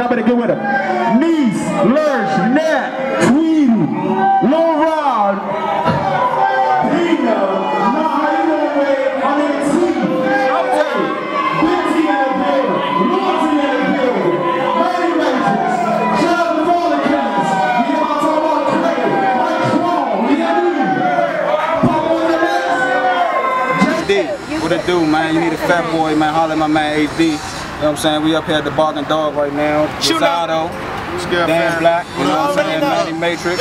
y'all better get with her. Niece, Lurch, Nat, Tweedle, Lil Rod, Pino, nah, how you doing, Wade? My name is T. Hey, Big T in the building, Lordsy in the building, Lady Matrix, shout out to all the killers. You know I'm talking about Craig, Mike Strong, we got you. Pop on the next. What it do, man? You need a fat boy, man. Holler at my man HD. You know what I'm saying? We up here at the Bargain Dog right now. Rosado, Dan Black, you know what I'm saying? Manny Matrix,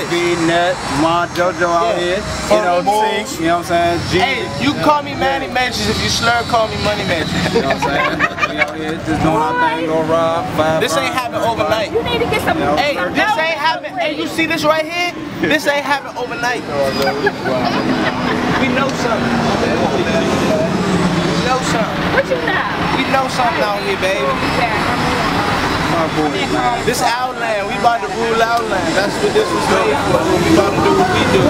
B-Net, Ma JoJo out here. You know, T, you know what I'm saying? G. Hey, you can call me Manny Matrix. If you slur, call me Money Matrix. You know what I'm saying? We out here just doing our thing, Lil Rob, 5. This ain't happen overnight. You need to get some. Hey, this ain't happen. Hey, you see this right here? This ain't happen overnight. We know something. We know something. What you know? We know something out here, baby. My boys, man. This our land. We about to rule our land. That's what this was made for. We about to do what we do.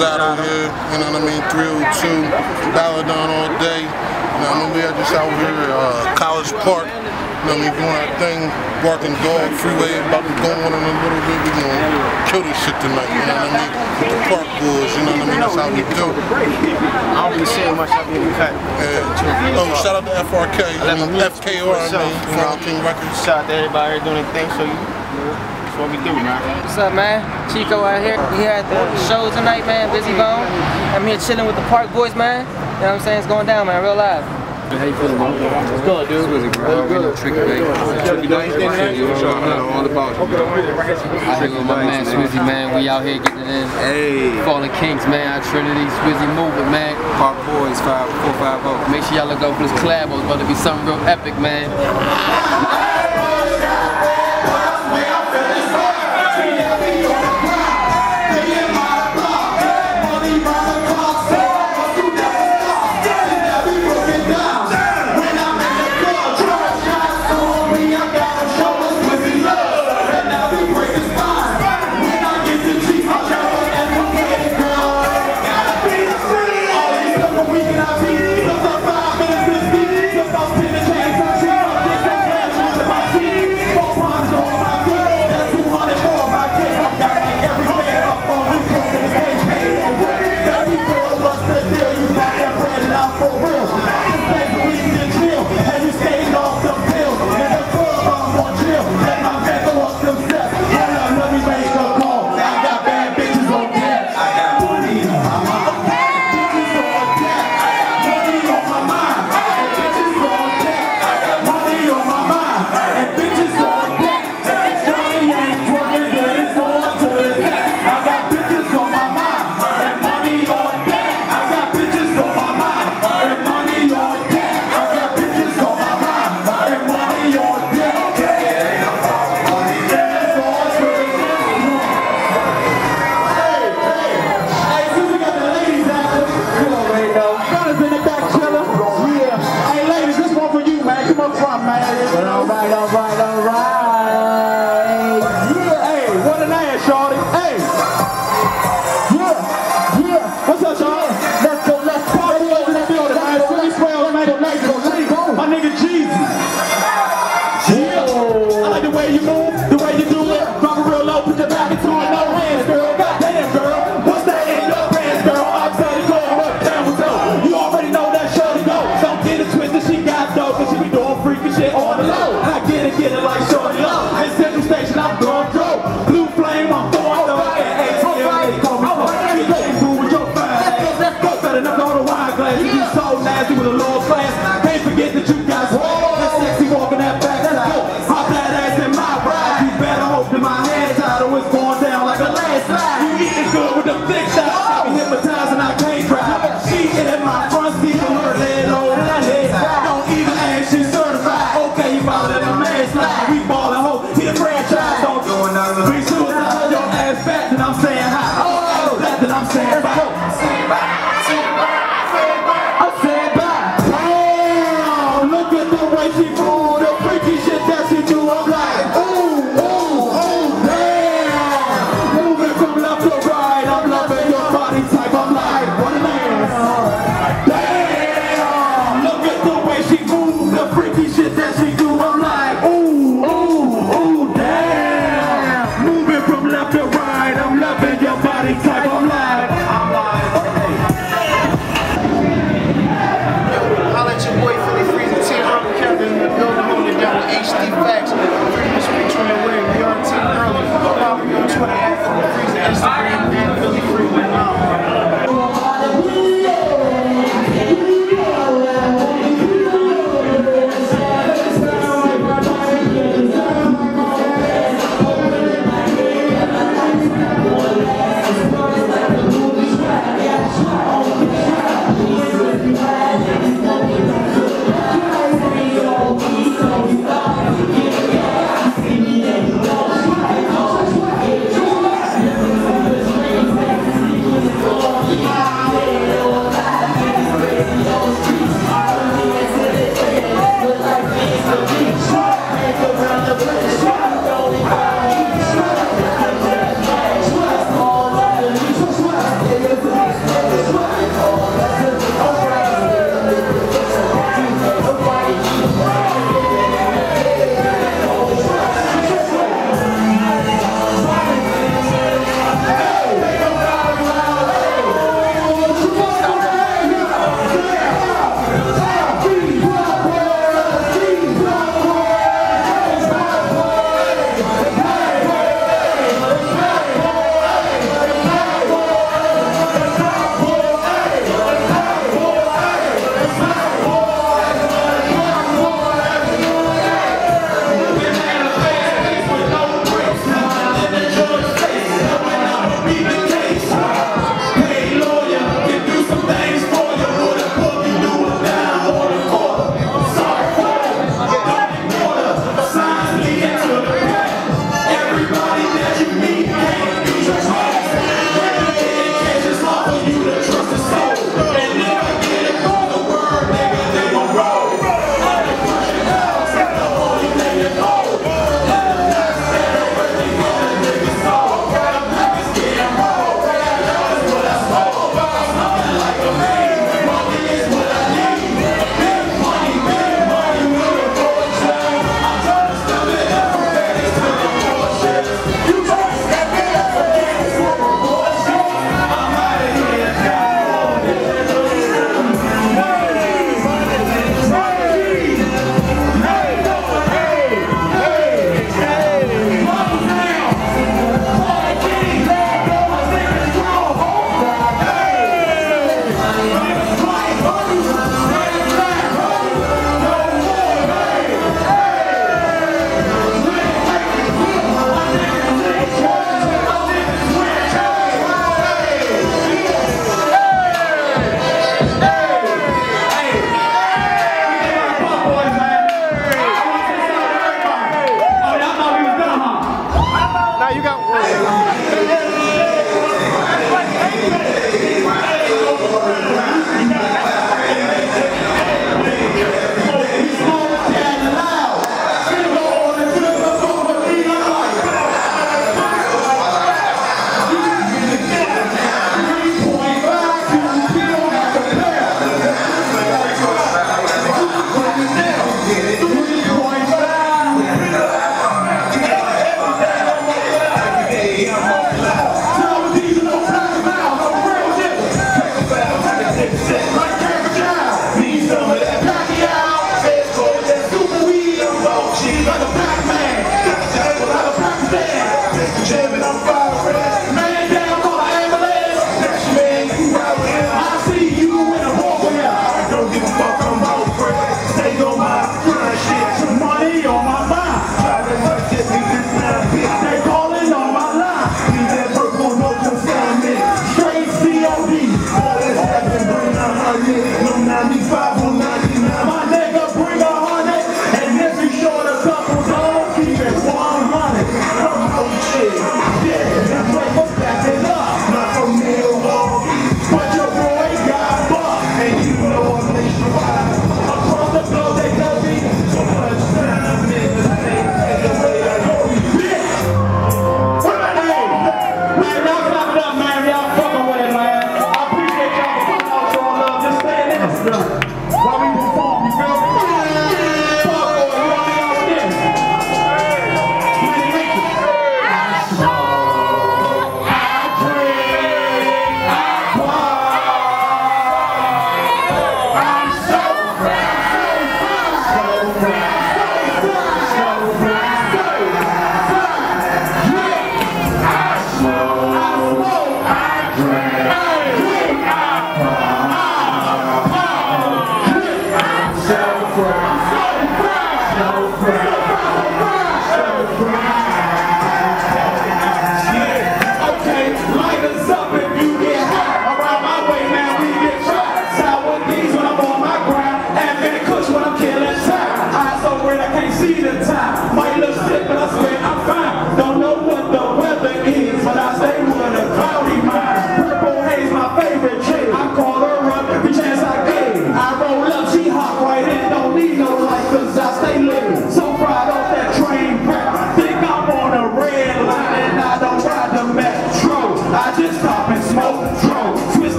Out here, you know what I mean, 302, Balladon all day. You know what I mean, we are just out here College Park, you know what I mean, doing our thing, Barking Dog, freeway about to go on in a little bit. We're gonna kill this shit tonight, you know what I mean, with the Park Boys, you know what I mean, that's how we do. I don't be saying much, I be cut. Oh, shout out to FRK, FKR, from King Records. Shout out to everybody doing their thing, so you what we do, man. What's up, man? Chico out here. We here at the show tonight, man. Busy Bone. I'm here chilling with the Park Boys, man. You know what I'm saying? It's going down, man. Real live. How you feeling, man? What's good, dude? Swizzy, bro. No tricky, baby. Tricky night, all about you. I hang with my man Swizzy, man. We out here getting it in. Hey. Fallen Kings, man. Our Trinity, Swizzy movement, man. Park Boys, 5450. Make sure y'all look out for this collab. It's about to be something real epic, man. Get it like shorty up. In Central Station, I'm going the lower class. Can't forget that you got swag. That sexy walking that back. Let's go. Hop that ass in my ride. You better hope that my hands out or it's going down like a landslide. You eating good with them thick thighs. Got me hypnotized and I can't drive. She in my front seat with her head low and her head high. Don't even ask, she's certified. Okay, you follow that man slide. We ballin' hope. He the franchise. Don't do another. Be suicide. Your ass back and I'm saying hi. Oh, that then I'm saying bye. I'm saying bye. I'm saying bye. Oh, look at the way she move. The freaky shit that she do. I'm like, ooh, ooh, ooh, damn. Moving from left to right. I'm loving your body type. I'm like, what a man. Damn. Look at the way she move. The freaky shit that she do. I'm like, ooh, ooh, ooh, damn. Moving from left to right. I'm loving your body type. I'm like, Holla at your boy Philly Freezer, Team Urban Captain in the building, holding it down with HD Facts. Freedom Speech on your way. We are Team Early. Follow me on Twitter at Philly Freezer, Instagram at Philly Freezer.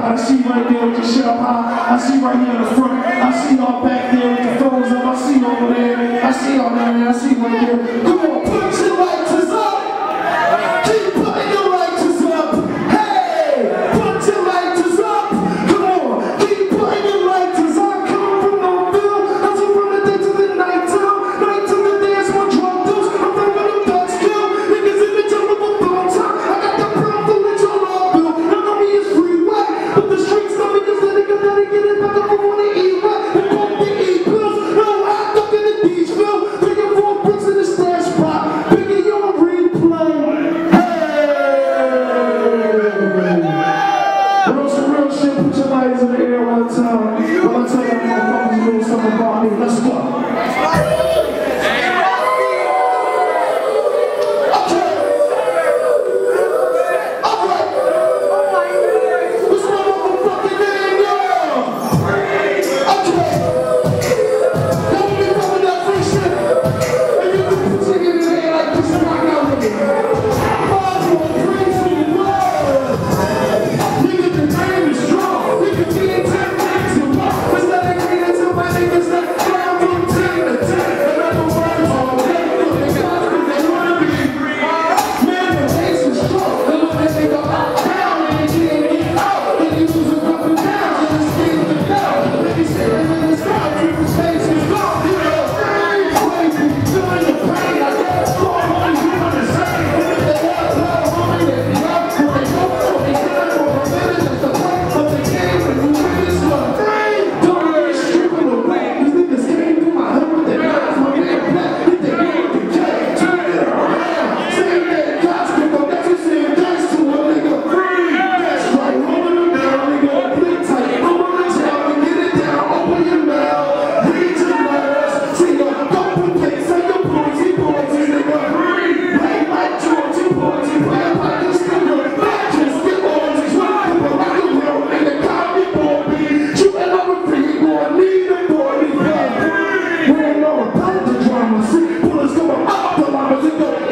I see you right there with your shit up high. I see you right here in the front. I see y'all back there with your phones up. I see you over there. I see y'all down there. I see you right there. Come on, put your lighters up. Keep putting your lighters up. Hey, put your lighters up. Come on, keep putting your lighters up. Coming from Northville, I'm from the day to the night till. Night till the dance, one drunk deuce. I'm from where the ducks kill. Niggas in the jungle for long time. I got the brown food with your love bill. Now know me is freeway, but the streets know me cause the niggas gotta get it back up on the E-way. They call me E-bills. No, I'm ducking the Beachville. 3 or 4 bricks in the stash spot. Biggie, you on replay. On some real shit, put your lighters in the air one time. While I tell you motherfuckers a little something about me. Let's go. Let's go.